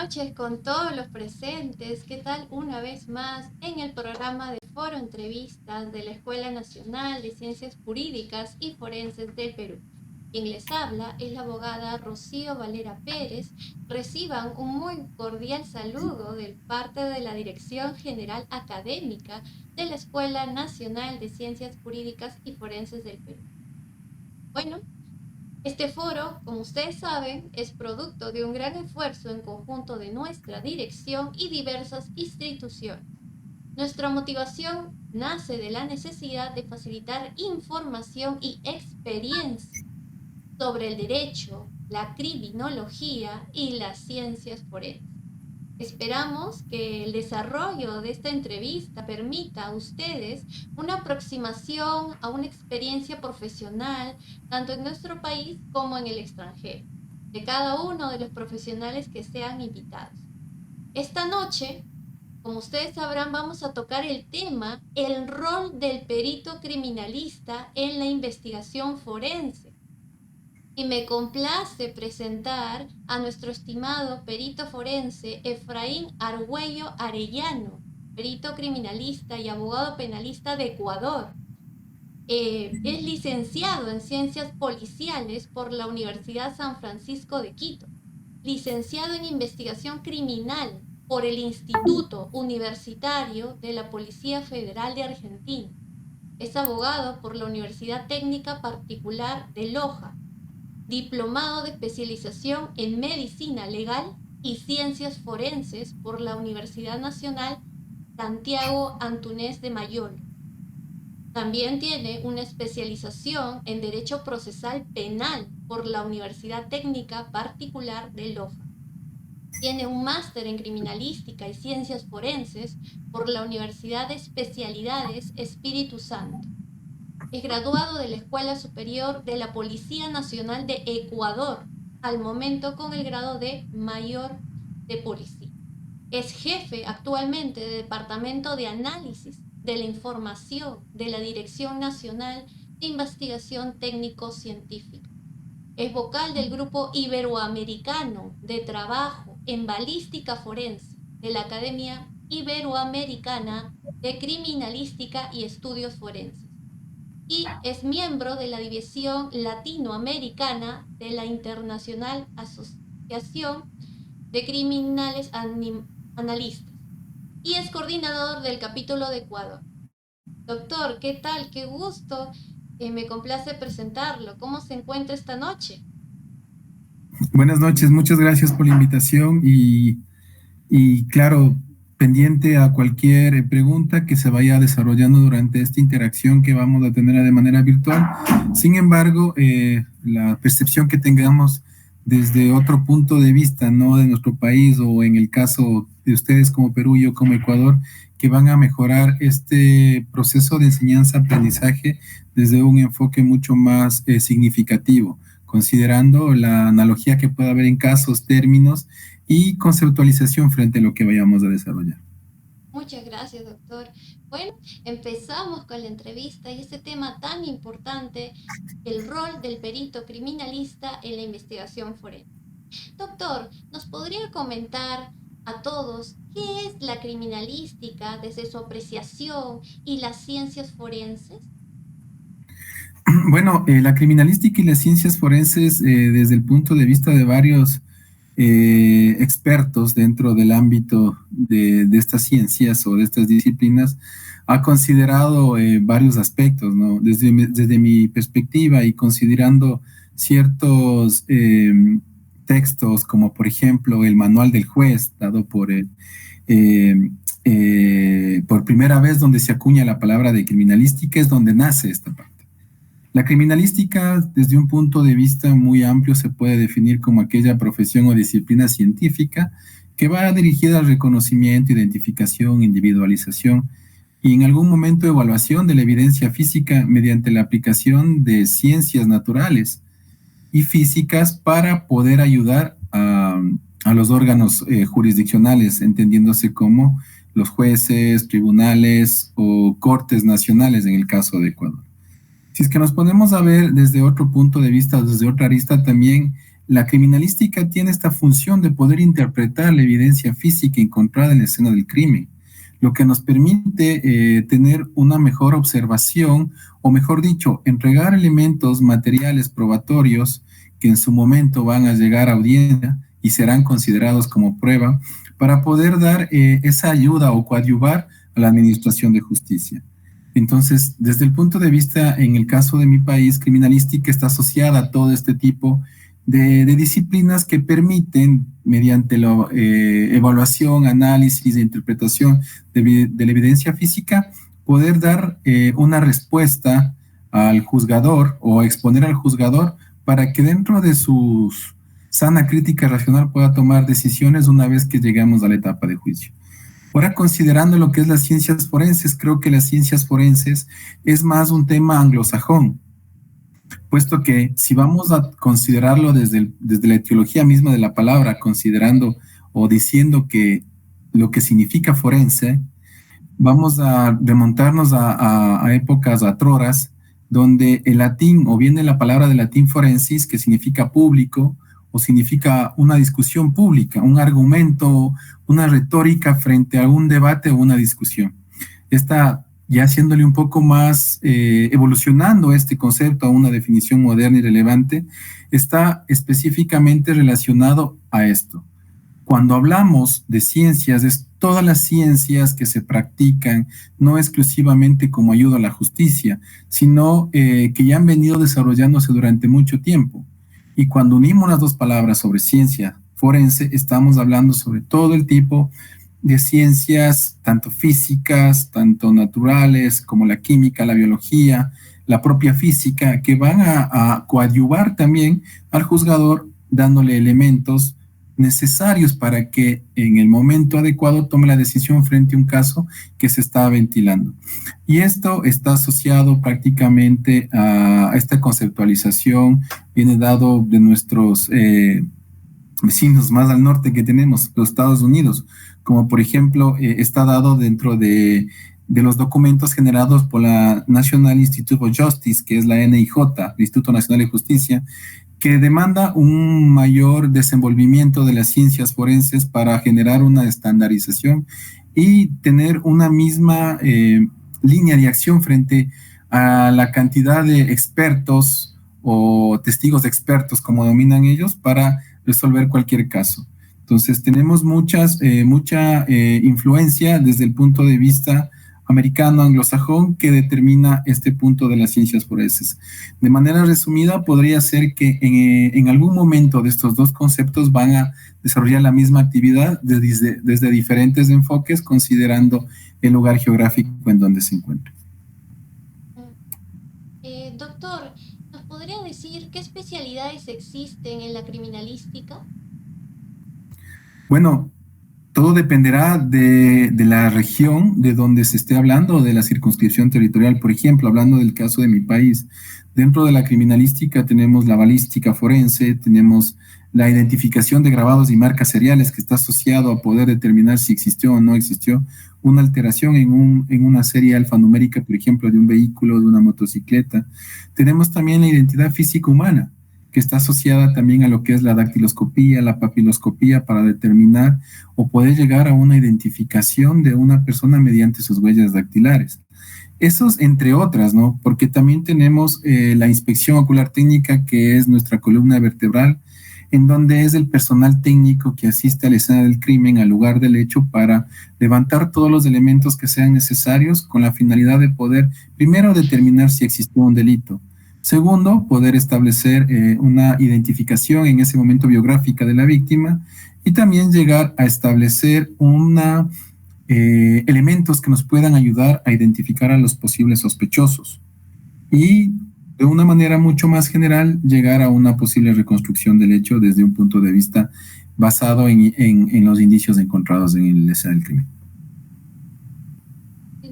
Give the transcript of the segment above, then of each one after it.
noches con todos los presentes. ¿Qué tal? Una vez más en el programa de Foro Entrevistas de la Escuela Nacional de Ciencias Jurídicas y Forenses del Perú. Quien les habla es la abogada Rocío Valera Pérez. Reciban un muy cordial saludo de parte de la Dirección General Académica de la Escuela Nacional de Ciencias Jurídicas y Forenses del Perú. Bueno, este foro, como ustedes saben, es producto de un gran esfuerzo en conjunto de nuestra dirección y diversas instituciones. Nuestra motivación nace de la necesidad de facilitar información y experiencia sobre el derecho, la criminología y las ciencias forenses. Esperamos que el desarrollo de esta entrevista permita a ustedes una aproximación a una experiencia profesional, tanto en nuestro país como en el extranjero, de cada uno de los profesionales que sean invitados. Esta noche, como ustedes sabrán, vamos a tocar el tema, el rol del perito criminalista en la investigación forense. Y me complace presentar a nuestro estimado perito forense Efraín Argüello Arellano, perito criminalista y abogado penalista de Ecuador. Es licenciado en Ciencias Policiales por la Universidad San Francisco de Quito, licenciado en Investigación Criminal por el Instituto Universitario de la Policía Federal de Argentina. Es abogado por la Universidad Técnica Particular de Loja, diplomado de especialización en Medicina Legal y Ciencias Forenses por la Universidad Nacional Santiago Antúnez de Mayolo. También tiene una especialización en Derecho Procesal Penal por la Universidad Técnica Particular de Loja. Tiene un máster en Criminalística y Ciencias Forenses por la Universidad de Especialidades Espíritu Santo. Es graduado de la Escuela Superior de la Policía Nacional de Ecuador, al momento con el grado de Mayor de Policía. Es jefe actualmente del Departamento de Análisis de la Información de la Dirección Nacional de Investigación Técnico-Científica. Es vocal del Grupo Iberoamericano de Trabajo en Balística Forense de la Academia Iberoamericana de Criminalística y Estudios Forenses. Y es miembro de la División Latinoamericana de la Internacional Asociación de Criminales Analistas y es coordinador del capítulo de Ecuador. Doctor, ¿qué tal? Qué gusto. Me complace presentarlo. ¿Cómo se encuentra esta noche? Buenas noches, muchas gracias por la invitación y claro, pendiente a cualquier pregunta que se vaya desarrollando durante esta interacción que vamos a tener de manera virtual. Sin embargo, la percepción que tengamos desde otro punto de vista, no de nuestro país o en el caso de ustedes como Perú y yo como Ecuador, que van a mejorar este proceso de enseñanza-aprendizaje desde un enfoque mucho más significativo, considerando la analogía que pueda haber en casos, términos y conceptualización frente a lo que vayamos a desarrollar. Muchas gracias, doctor. Bueno, empezamos con la entrevista y este tema tan importante, el rol del perito criminalista en la investigación forense. Doctor, ¿nos podría comentar a todos qué es la criminalística desde su apreciación y las ciencias forenses? Bueno, la criminalística y las ciencias forenses, desde el punto de vista de varios expertos dentro del ámbito de estas ciencias o de estas disciplinas, ha considerado varios aspectos, ¿no? Desde mi perspectiva y considerando ciertos textos, como por ejemplo el Manual del Juez, dado por primera vez donde se acuña la palabra de criminalística, es donde nace esta parte. La criminalística, desde un punto de vista muy amplio, se puede definir como aquella profesión o disciplina científica que va dirigida al reconocimiento, identificación, individualización y en algún momento evaluación de la evidencia física mediante la aplicación de ciencias naturales y físicas para poder ayudar a los órganos jurisdiccionales, entendiéndose como los jueces, tribunales o cortes nacionales en el caso de Ecuador. Si es que nos ponemos a ver desde otro punto de vista, desde otra arista también, la criminalística tiene esta función de poder interpretar la evidencia física encontrada en la escena del crimen, lo que nos permite tener una mejor observación, o mejor dicho, entregar elementos materiales probatorios que en su momento van a llegar a audiencia y serán considerados como prueba para poder dar esa ayuda o coadyuvar a la administración de justicia. Entonces, desde el punto de vista, en el caso de mi país, criminalística está asociada a todo este tipo de disciplinas que permiten, mediante la evaluación, análisis e interpretación de la evidencia física, poder dar una respuesta al juzgador o exponer al juzgador para que dentro de su sana crítica racional pueda tomar decisiones una vez que llegamos a la etapa de juicio. Ahora, considerando lo que es las ciencias forenses, creo que las ciencias forenses es más un tema anglosajón, puesto que si vamos a considerarlo desde la etiología misma de la palabra, considerando o diciendo que lo que significa forense, vamos a remontarnos a épocas atroras, donde el latín, o viene la palabra del latín forensis, que significa público, o significa una discusión pública, un argumento, una retórica frente a un debate o una discusión. Esta, ya haciéndole un poco más, evolucionando este concepto a una definición moderna y relevante, está específicamente relacionado a esto. Cuando hablamos de ciencias, es todas las ciencias que se practican, no exclusivamente como ayuda a la justicia, sino que ya han venido desarrollándose durante mucho tiempo. Y cuando unimos las dos palabras sobre ciencia forense, estamos hablando sobre todo el tipo de ciencias, tanto físicas, tanto naturales, como la química, la biología, la propia física, que van a coadyuvar también al juzgador, dándole elementos necesarios para que en el momento adecuado tome la decisión frente a un caso que se está ventilando. Y esto está asociado prácticamente a esta conceptualización, viene dado de nuestros vecinos más al norte que tenemos, los Estados Unidos, como por ejemplo está dado dentro de los documentos generados por la National Institute of Justice, que es la NIJ, el Instituto Nacional de Justicia, que demanda un mayor desenvolvimiento de las ciencias forenses para generar una estandarización y tener una misma línea de acción frente a la cantidad de expertos o testigos expertos, como dominan ellos, para resolver cualquier caso. Entonces, tenemos mucha influencia desde el punto de vista americano, anglosajón, que determina este punto de las ciencias forenses. De manera resumida, podría ser que en algún momento de estos dos conceptos van a desarrollar la misma actividad desde diferentes enfoques, considerando el lugar geográfico en donde se encuentra. Doctor, ¿nos podría decir qué especialidades existen en la criminalística? Bueno, todo dependerá de la región de donde se esté hablando o de la circunscripción territorial. Por ejemplo, hablando del caso de mi país, dentro de la criminalística tenemos la balística forense, tenemos la identificación de grabados y marcas seriales, que está asociado a poder determinar si existió o no existió una alteración en una serie alfanumérica, por ejemplo, de un vehículo, de una motocicleta. Tenemos también la identidad física humana, que está asociada también a lo que es la dactiloscopía, la papiloscopía, para determinar o poder llegar a una identificación de una persona mediante sus huellas dactilares. Esos, entre otras, ¿no? Porque también tenemos la inspección ocular técnica, que es nuestra columna vertebral, en donde es el personal técnico que asiste a la escena del crimen, al lugar del hecho, para levantar todos los elementos que sean necesarios con la finalidad de poder, primero, determinar si existió un delito. Segundo, poder establecer una identificación en ese momento biográfica de la víctima y también llegar a establecer elementos que nos puedan ayudar a identificar a los posibles sospechosos y de una manera mucho más general llegar a una posible reconstrucción del hecho desde un punto de vista basado en los indicios encontrados en la escena del crimen.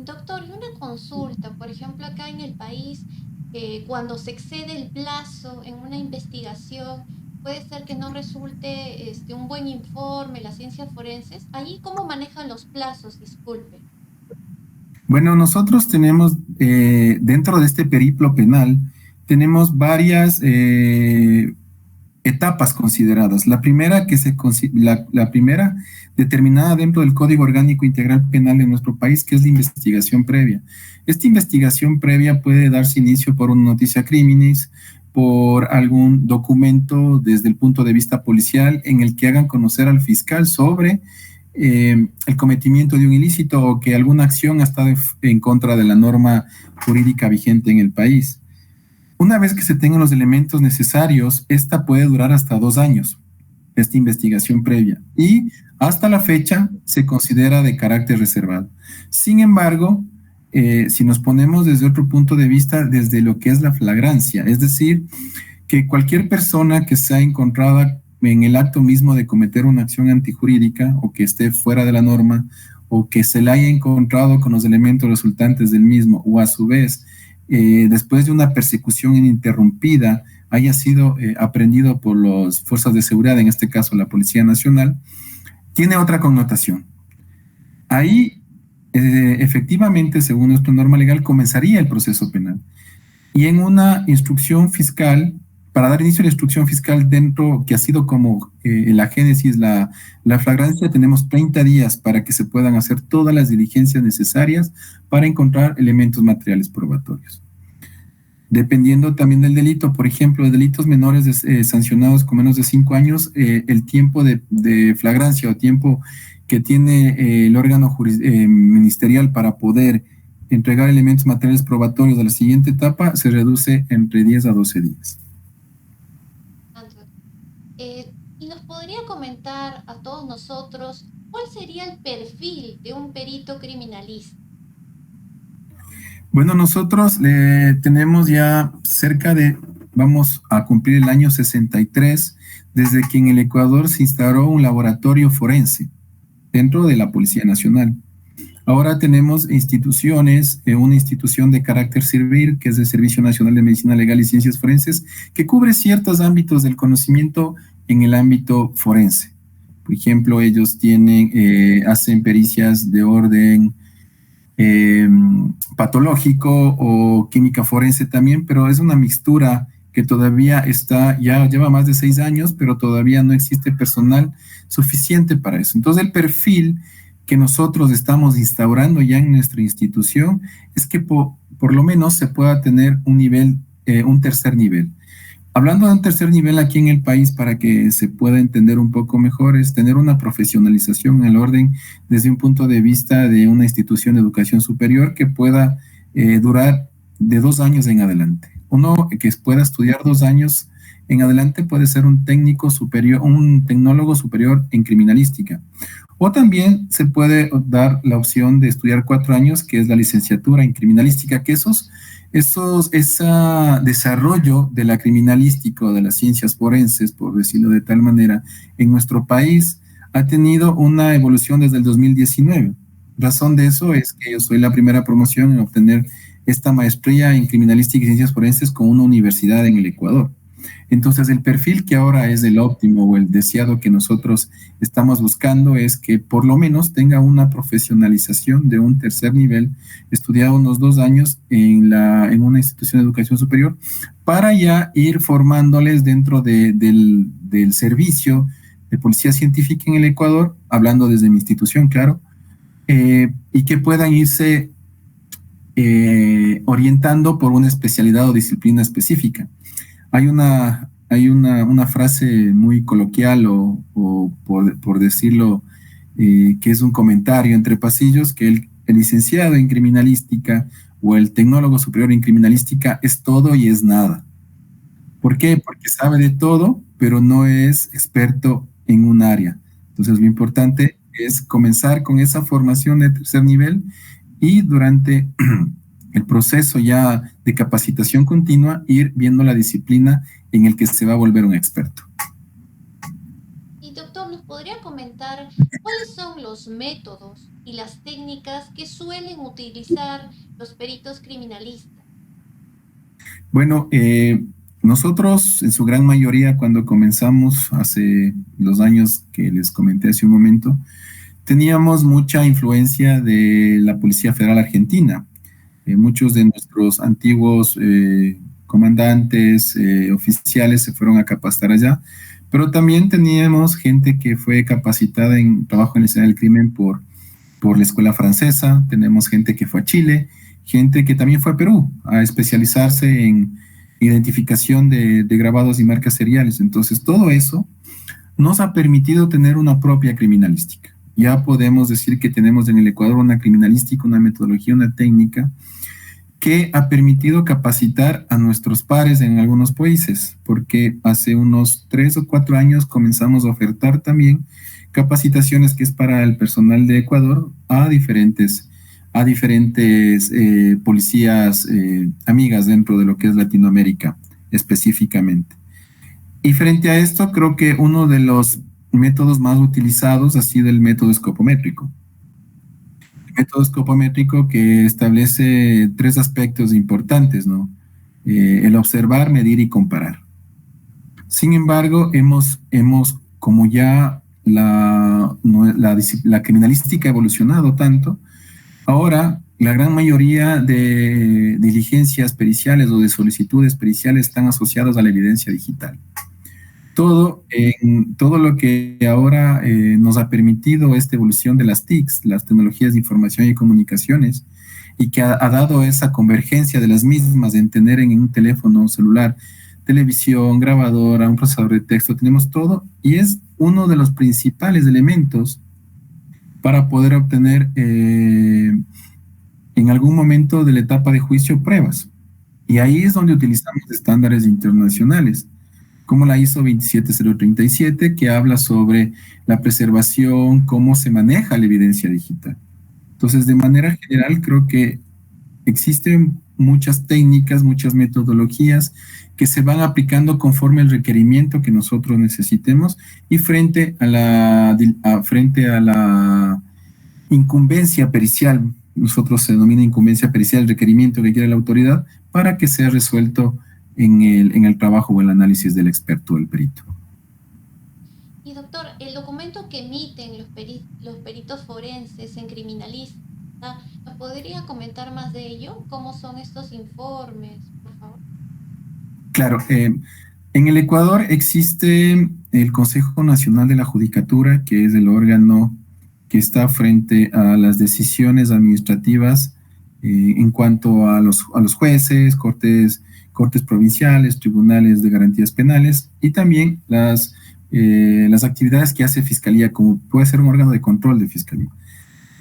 Doctor, y una consulta, por ejemplo, acá en el país, cuando se excede el plazo en una investigación, puede ser que no resulte un buen informe, las ciencias forenses. ¿Allí cómo manejan los plazos? Disculpe. Bueno, nosotros tenemos, dentro de este periplo penal, tenemos varias etapas consideradas. La primera, la primera determinada dentro del Código Orgánico Integral Penal de nuestro país, que es la investigación previa. Esta investigación previa puede darse inicio por una noticia criminis, por algún documento desde el punto de vista policial en el que hagan conocer al fiscal sobre el cometimiento de un ilícito o que alguna acción ha estado en contra de la norma jurídica vigente en el país. Una vez que se tengan los elementos necesarios, esta puede durar hasta 2 años, esta investigación previa, y hasta la fecha se considera de carácter reservado. Sin embargo, si nos ponemos desde otro punto de vista, desde lo que es la flagrancia, es decir, que cualquier persona que sea encontrada en el acto mismo de cometer una acción antijurídica o que esté fuera de la norma o que se le haya encontrado con los elementos resultantes del mismo o a su vez después de una persecución ininterrumpida haya sido aprendido por las fuerzas de seguridad, en este caso la Policía Nacional, tiene otra connotación. Ahí, efectivamente, según nuestra norma legal, comenzaría el proceso penal. Y en una instrucción fiscal, para dar inicio a la instrucción fiscal dentro, que ha sido como la génesis, la flagrancia, tenemos 30 días para que se puedan hacer todas las diligencias necesarias para encontrar elementos materiales probatorios. Dependiendo también del delito, por ejemplo, de delitos menores sancionados con menos de 5 años, el tiempo de flagrancia o tiempo que tiene el órgano ministerial para poder entregar elementos materiales probatorios de la siguiente etapa se reduce entre 10 a 12 días. ¿Y nos podría comentar a todos nosotros cuál sería el perfil de un perito criminalista? Bueno, nosotros tenemos ya vamos a cumplir el año 63, desde que en el Ecuador se instauró un laboratorio forense dentro de la Policía Nacional. Ahora tenemos instituciones, una institución de carácter civil, que es el Servicio Nacional de Medicina Legal y Ciencias Forenses, que cubre ciertos ámbitos del conocimiento en el ámbito forense. Por ejemplo, ellos hacen pericias de orden patológico o química forense también, pero es una mixtura que todavía ya lleva más de 6 años, pero todavía no existe personal suficiente para eso. Entonces, el perfil que nosotros estamos instaurando ya en nuestra institución es que por lo menos se pueda tener un tercer nivel. Hablando de un tercer nivel aquí en el país, para que se pueda entender un poco mejor, es tener una profesionalización en el orden desde un punto de vista de una institución de educación superior que pueda durar de 2 años en adelante. Uno que pueda estudiar 2 años en adelante puede ser un técnico superior, un tecnólogo superior en criminalística. O también se puede dar la opción de estudiar 4 años, que es la licenciatura en criminalística, que ese desarrollo de la criminalística o de las ciencias forenses, por decirlo de tal manera, en nuestro país ha tenido una evolución desde el 2019. Razón de eso es que yo soy la primera promoción en obtener esta maestría en criminalística y ciencias forenses con una universidad en el Ecuador. Entonces, el perfil que ahora es el óptimo o el deseado que nosotros estamos buscando es que por lo menos tenga una profesionalización de un tercer nivel, estudiado unos 2 años en una institución de educación superior, para ya ir formándoles dentro del servicio de policía científica en el Ecuador, hablando desde mi institución, claro, y que puedan irse orientando por una especialidad o disciplina específica. Hay una frase muy coloquial o por decirlo, que es un comentario entre pasillos, que el licenciado en criminalística o el tecnólogo superior en criminalística es todo y es nada. ¿Por qué? Porque sabe de todo, pero no es experto en un área. Entonces, lo importante es comenzar con esa formación de tercer nivel y durante el proceso ya de capacitación continua, ir viendo la disciplina en el que se va a volver un experto. Y doctor, ¿nos podría comentar cuáles son los métodos y las técnicas que suelen utilizar los peritos criminalistas? Bueno, nosotros en su gran mayoría cuando comenzamos hace los años que les comenté hace un momento, teníamos mucha influencia de la Policía Federal Argentina. Muchos de nuestros antiguos comandantes, oficiales se fueron a capacitar allá, pero también teníamos gente que fue capacitada en trabajo en la escena del crimen por la escuela francesa, tenemos gente que fue a Chile, gente que también fue a Perú a especializarse en identificación de grabados y marcas seriales. Entonces, todo eso nos ha permitido tener una propia criminalística. Ya podemos decir que tenemos en el Ecuador una criminalística, una metodología, una técnica que ha permitido capacitar a nuestros pares en algunos países, porque hace unos 3 o 4 años comenzamos a ofertar también capacitaciones que es para el personal de Ecuador a diferentes policías amigas dentro de lo que es Latinoamérica específicamente. Y frente a esto, creo que uno de los métodos más utilizados ha sido el método escopométrico. El método escopométrico que establece 3 aspectos importantes, ¿no? El observar, medir y comparar. Sin embargo, hemos como ya la criminalística ha evolucionado tanto, ahora la gran mayoría de diligencias periciales o de solicitudes periciales están asociadas a la evidencia digital. Todo lo que ahora nos ha permitido esta evolución de las TICs, las tecnologías de información y comunicaciones, y que ha dado esa convergencia de las mismas en tener en un teléfono celular, televisión, grabadora, un procesador de texto, tenemos todo, y es uno de los principales elementos para poder obtener en algún momento de la etapa de juicio pruebas. Y ahí es donde utilizamos estándares internacionales, como la ISO 27037, que habla sobre la preservación, cómo se maneja la evidencia digital. Entonces, de manera general, creo que existen muchas técnicas, muchas metodologías que se van aplicando conforme al requerimiento que nosotros necesitemos y frente a la incumbencia pericial, nosotros se denomina incumbencia pericial, el requerimiento que quiere la autoridad para que sea resuelto en el trabajo o el análisis del experto o del perito. Y doctor, el documento que emiten los peritos forenses en criminalística, ¿nos podría comentar más de ello? ¿Cómo son estos informes, por favor? Claro, en el Ecuador existe el Consejo Nacional de la Judicatura, que es el órgano que está frente a las decisiones administrativas en cuanto a los jueces, cortes provinciales, tribunales de garantías penales y también las actividades que hace Fiscalía, como puede ser un órgano de control de Fiscalía.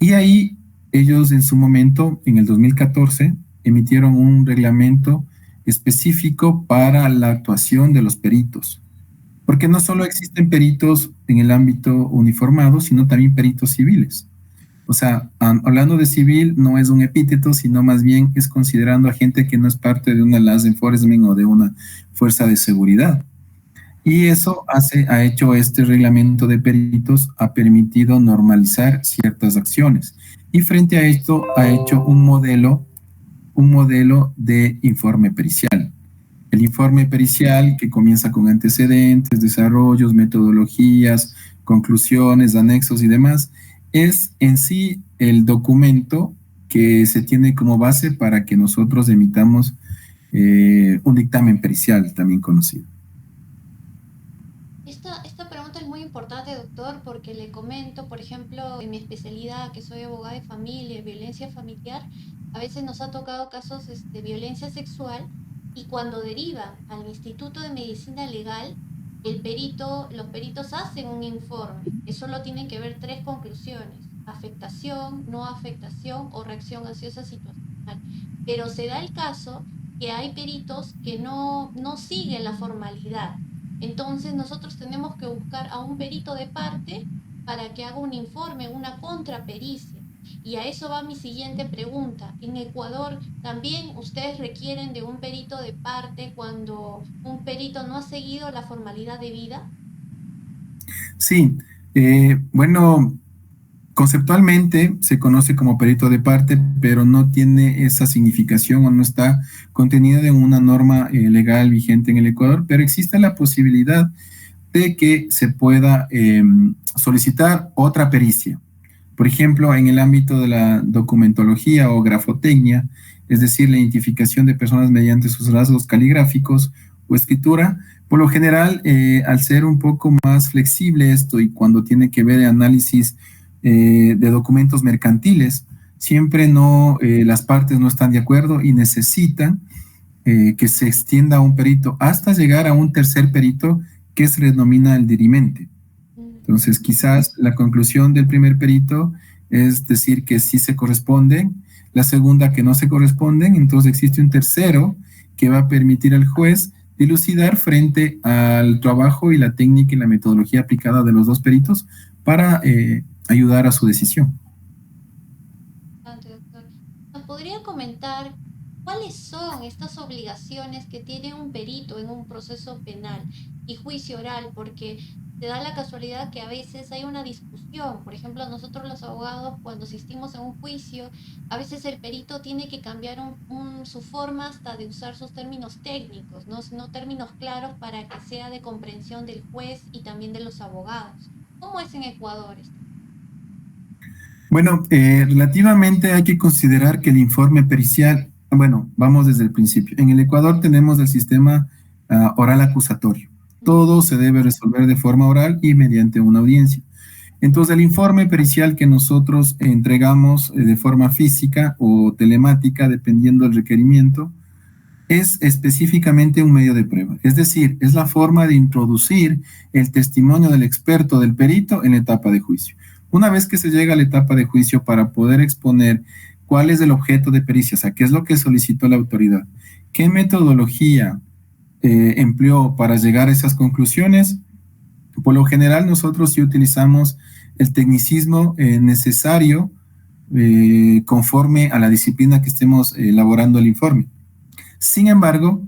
Y ahí ellos en su momento, en el 2014, emitieron un reglamento específico para la actuación de los peritos. Porque no solo existen peritos en el ámbito uniformado, sino también peritos civiles. O sea, hablando de civil, no es un epíteto, sino más bien es considerando a gente que no es parte de una law enforcement o de una fuerza de seguridad. Y eso ha hecho este reglamento de peritos, ha permitido normalizar ciertas acciones. Y frente a esto ha hecho un modelo de informe pericial. El informe pericial que comienza con antecedentes, desarrollos, metodologías, conclusiones, anexos y demás, es en sí el documento que se tiene como base para que nosotros emitamos un dictamen pericial, también conocido. Esta pregunta es muy importante, doctor, porque le comento, por ejemplo, en mi especialidad, que soy abogada de familia, violencia familiar, a veces nos ha tocado casos de violencia sexual y cuando derivan al Instituto de Medicina Legal, los peritos hacen un informe que solo tienen que ver 3 conclusiones: afectación, no afectación o reacción ansiosa situacional. Pero se da el caso que hay peritos que no siguen la formalidad. Entonces nosotros tenemos que buscar a un perito de parte para que haga un informe, una contrapericia. Y a eso va mi siguiente pregunta. En Ecuador, ¿también ustedes requieren de un perito de parte cuando un perito no ha seguido la formalidad debida? Sí, bueno, conceptualmente se conoce como perito de parte, pero no tiene esa significación o no está contenida en una norma legal vigente en el Ecuador, pero existe la posibilidad de que se pueda solicitar otra pericia. Por ejemplo, en el ámbito de la documentología o grafotecnia, es decir, la identificación de personas mediante sus rasgos caligráficos o escritura. Por lo general, al ser un poco más flexible esto y cuando tiene que ver análisis de documentos mercantiles, siempre no, las partes no están de acuerdo y necesitan que se extienda a un perito hasta llegar a un tercer perito que se le denomina el dirimente. Entonces, quizás la conclusión del primer perito es decir que sí se corresponden, la segunda que no se corresponden, entonces existe un tercero que va a permitir al juez dilucidar frente al trabajo y la técnica y la metodología aplicada de los dos peritos para ayudar a su decisión. Doctor. ¿Nos podría comentar cuáles son estas obligaciones que tiene un perito en un proceso penal y juicio oral? Porque te da la casualidad que a veces hay una discusión. Por ejemplo, nosotros los abogados, cuando asistimos a un juicio, a veces el perito tiene que cambiar su forma hasta de usar sus términos técnicos, no términos claros para que sea de comprensión del juez y también de los abogados. ¿Cómo es en Ecuador esto? Bueno, relativamente hay que considerar que el informe pericial, bueno, vamos desde el principio. En el Ecuador tenemos el sistema oral acusatorio. Todo se debe resolver de forma oral y mediante una audiencia. Entonces, el informe pericial que nosotros entregamos de forma física o telemática, dependiendo del requerimiento, es específicamente un medio de prueba. Es decir, es la forma de introducir el testimonio del experto, del perito, en la etapa de juicio. Una vez que se llega a la etapa de juicio para poder exponer cuál es el objeto de pericia, o sea, qué es lo que solicitó la autoridad, qué metodología empleó para llegar a esas conclusiones, por lo general nosotros sí utilizamos el tecnicismo necesario conforme a la disciplina que estemos elaborando el informe. Sin embargo,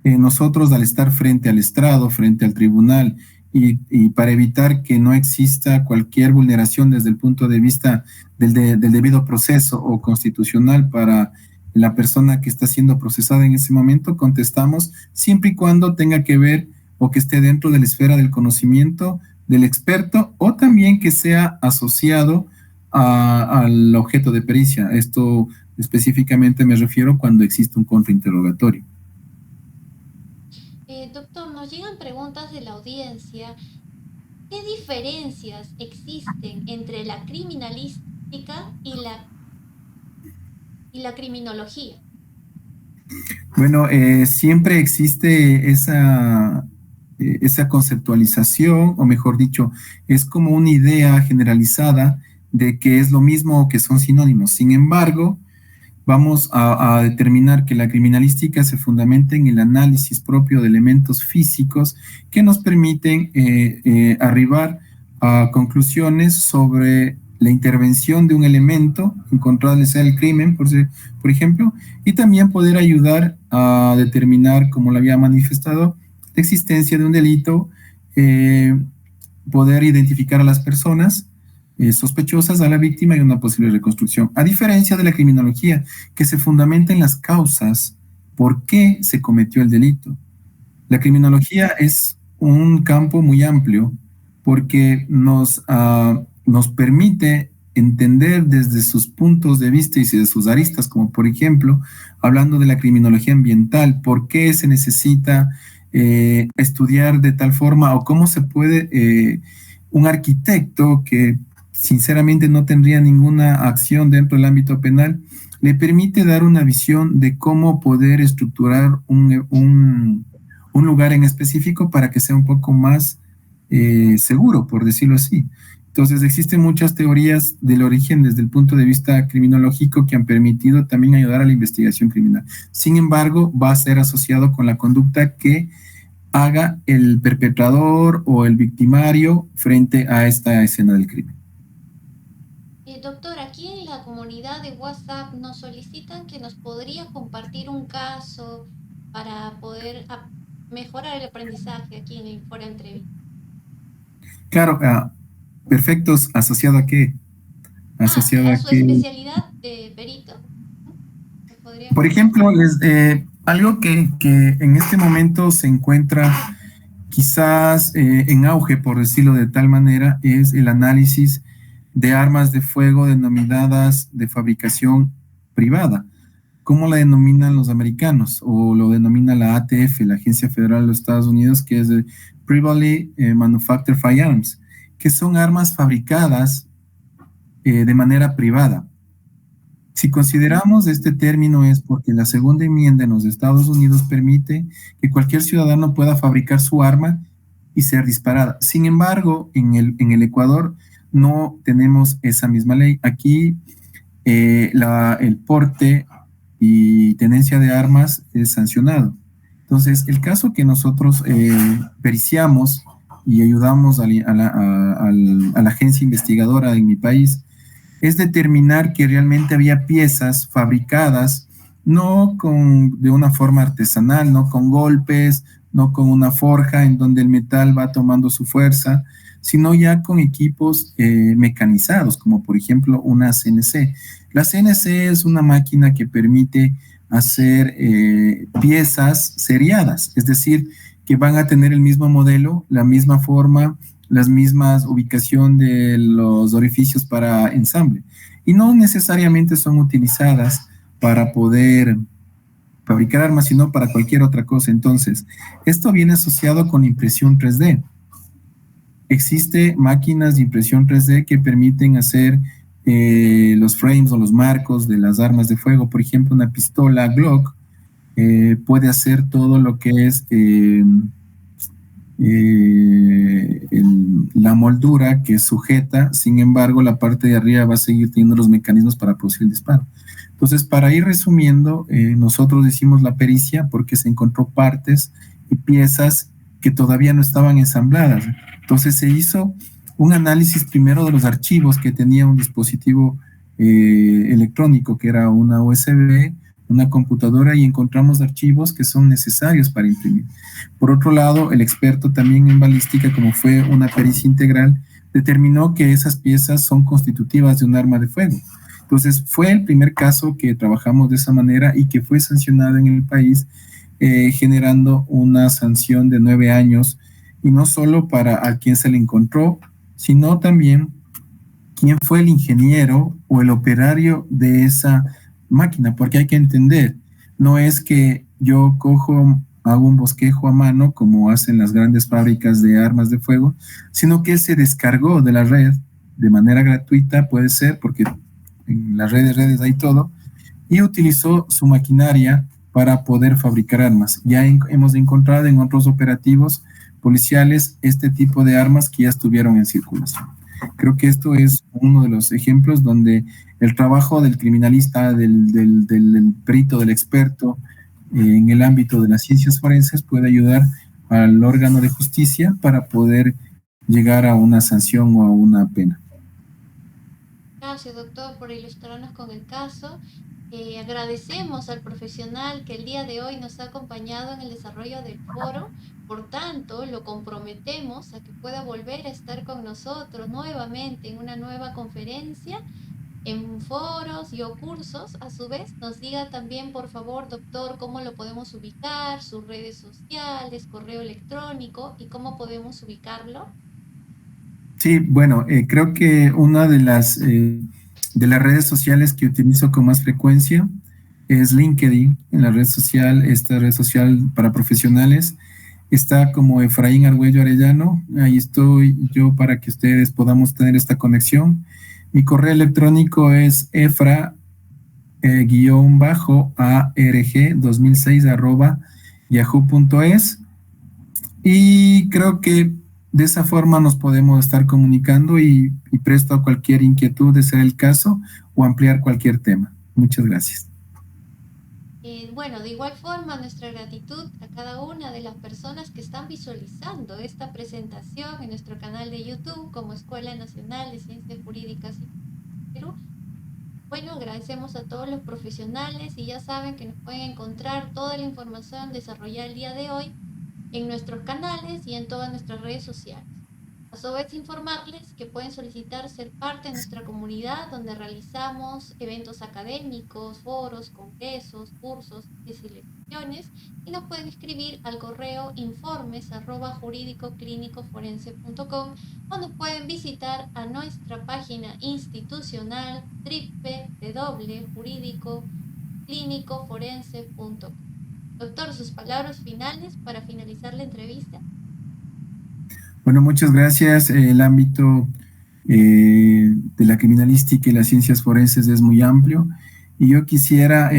nosotros al estar frente al estrado, frente al tribunal, y para evitar que no exista cualquier vulneración desde el punto de vista del debido proceso o constitucional para la persona que está siendo procesada en ese momento, contestamos siempre y cuando tenga que ver o que esté dentro de la esfera del conocimiento del experto o también que sea asociado al objeto de pericia. Esto específicamente me refiero cuando existe un contrainterrogatorio. Doctor, nos llegan preguntas de la audiencia. ¿Qué diferencias existen entre la criminalística y la criminología? Bueno, siempre existe esa conceptualización, o mejor dicho, es como una idea generalizada de que es lo mismo o que son sinónimos. Sin embargo, vamos a determinar que la criminalística se fundamenta en el análisis propio de elementos físicos que nos permiten arribar a conclusiones sobre la intervención de un elemento, encontrarle sea el crimen, por ejemplo, y también poder ayudar a determinar, como lo había manifestado, la existencia de un delito, poder identificar a las personas sospechosas, a la víctima y una posible reconstrucción. A diferencia de la criminología, que se fundamenta en las causas por qué se cometió el delito. La criminología es un campo muy amplio porque nos permite entender desde sus puntos de vista y desde sus aristas, como por ejemplo, hablando de la criminología ambiental, por qué se necesita estudiar de tal forma o cómo se puede un arquitecto que sinceramente no tendría ninguna acción dentro del ámbito penal, le permite dar una visión de cómo poder estructurar un lugar en específico para que sea un poco más seguro, por decirlo así. Entonces, existen muchas teorías del origen desde el punto de vista criminológico que han permitido también ayudar a la investigación criminal. Sin embargo, va a ser asociado con la conducta que haga el perpetrador o el victimario frente a esta escena del crimen. Doctor, aquí en la comunidad de WhatsApp nos solicitan que nos podría compartir un caso para poder mejorar el aprendizaje aquí en el foro entrevista. Claro, perfectos, ¿asociado a qué? ¿Asociado a su especialidad de perito? Por ejemplo, algo que en este momento se encuentra quizás en auge, por decirlo de tal manera, es el análisis de armas de fuego denominadas de fabricación privada. ¿cómo la denominan los americanos? O lo denomina la ATF, la Agencia Federal de los Estados Unidos, que es de Privately Manufactured Firearms, que son armas fabricadas de manera privada. Si consideramos este término es porque la segunda enmienda en los Estados Unidos permite que cualquier ciudadano pueda fabricar su arma y ser disparada. Sin embargo, en el Ecuador no tenemos esa misma ley. Aquí el porte y tenencia de armas es sancionado. Entonces, el caso que nosotros periciamos y ayudamos a la agencia investigadora en mi país es determinar que realmente había piezas fabricadas no de una forma artesanal, no con golpes, no con una forja en donde el metal va tomando su fuerza, sino ya con equipos mecanizados, como por ejemplo una CNC. La CNC es una máquina que permite hacer piezas seriadas, es decir, que van a tener el mismo modelo, la misma forma, las mismas ubicación de los orificios para ensamble. Y no necesariamente son utilizadas para poder fabricar armas, sino para cualquier otra cosa. Entonces, esto viene asociado con impresión 3D. Existe máquinas de impresión 3D que permiten hacer los frames o los marcos de las armas de fuego. Por ejemplo, una pistola Glock puede hacer todo lo que es la moldura que sujeta, sin embargo, la parte de arriba va a seguir teniendo los mecanismos para producir el disparo. Entonces, para ir resumiendo, nosotros hicimos la pericia porque se encontró partes y piezas que todavía no estaban ensambladas. Entonces, se hizo un análisis primero de los archivos que tenía un dispositivo electrónico, que era una USB, una computadora, y encontramos archivos que son necesarios para imprimir. Por otro lado, el experto también en balística, como fue una pericia integral, determinó que esas piezas son constitutivas de un arma de fuego. Entonces, fue el primer caso que trabajamos de esa manera y que fue sancionado en el país, generando una sanción de 9 años, y no solo para a quien se le encontró, sino también quién fue el ingeniero o el operario de esa máquina, porque hay que entender, no es que yo hago un bosquejo a mano como hacen las grandes fábricas de armas de fuego, sino que se descargó de la red de manera gratuita, puede ser, porque en las redes hay todo, y utilizó su maquinaria para poder fabricar armas. Ya hemos encontrado en otros operativos policiales este tipo de armas que ya estuvieron en circulación. Creo que esto es uno de los ejemplos donde el trabajo del criminalista, del perito, del experto en el ámbito de las ciencias forenses puede ayudar al órgano de justicia para poder llegar a una sanción o a una pena. Gracias, doctor, por ilustrarnos con el caso. Agradecemos al profesional que el día de hoy nos ha acompañado en el desarrollo del foro. Por tanto, lo comprometemos a que pueda volver a estar con nosotros nuevamente en una nueva conferencia, en foros y o cursos. A su vez, nos diga también, por favor, doctor, cómo lo podemos ubicar, sus redes sociales, correo electrónico y cómo podemos ubicarlo. Sí, bueno, creo que una de las redes sociales que utilizo con más frecuencia es LinkedIn. En la red social, esta red social para profesionales, está como Efraín Argüello Arellano. Ahí estoy yo para que ustedes podamos tener esta conexión. Mi correo electrónico es efra-arg2006 y creo que de esa forma nos podemos estar comunicando y presto a cualquier inquietud de ser el caso o ampliar cualquier tema. Muchas gracias. Bueno, de igual forma, nuestra gratitud a cada una de las personas que están visualizando esta presentación en nuestro canal de YouTube como Escuela Nacional de Ciencias Jurídicas y Perú. Bueno, agradecemos a todos los profesionales y ya saben que nos pueden encontrar toda la información desarrollada el día de hoy en nuestros canales y en todas nuestras redes sociales. A su vez, informarles que pueden solicitar ser parte de nuestra comunidad, donde realizamos eventos académicos, foros, congresos, cursos y lecciones, y nos pueden escribir al correo informes@juridicoclinicoforense.com, o nos pueden visitar a nuestra página institucional www.juridico.com clínicoforense.com. Doctor, sus palabras finales para finalizar la entrevista. Bueno, muchas gracias. El ámbito de la criminalística y las ciencias forenses es muy amplio. Y yo quisiera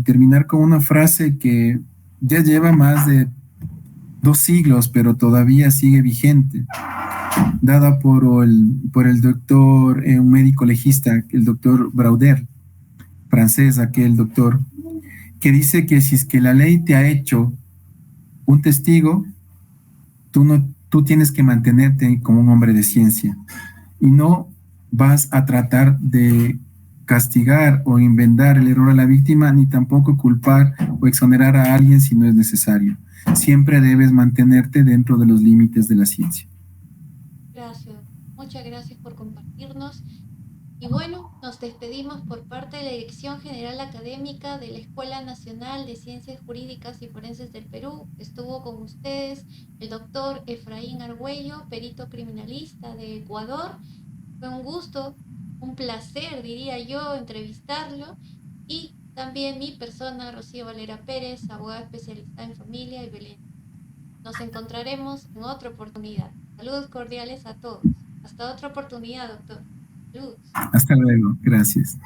terminar con una frase que ya lleva más de 2 siglos, pero todavía sigue vigente, dada por el doctor, un médico legista, el doctor Brauder, francés, aquel doctor, que dice que si es que la ley te ha hecho un testigo, tú tienes que mantenerte como un hombre de ciencia y no vas a tratar de castigar o inventar el error a la víctima, ni tampoco culpar o exonerar a alguien si no es necesario. Siempre debes mantenerte dentro de los límites de la ciencia. Gracias, muchas gracias por compartirnos. Y bueno, nos despedimos por parte de la Dirección General Académica de la Escuela Nacional de Ciencias Jurídicas y Forenses del Perú. Estuvo con ustedes el doctor Efraín Argüello, perito criminalista de Ecuador. Fue un gusto, un placer, diría yo, entrevistarlo. Y también mi persona, Rocío Valera Pérez, abogada especializada en familia y violencia. Nos encontraremos en otra oportunidad. Saludos cordiales a todos. Hasta otra oportunidad, doctor. Saludos. Hasta luego. Gracias.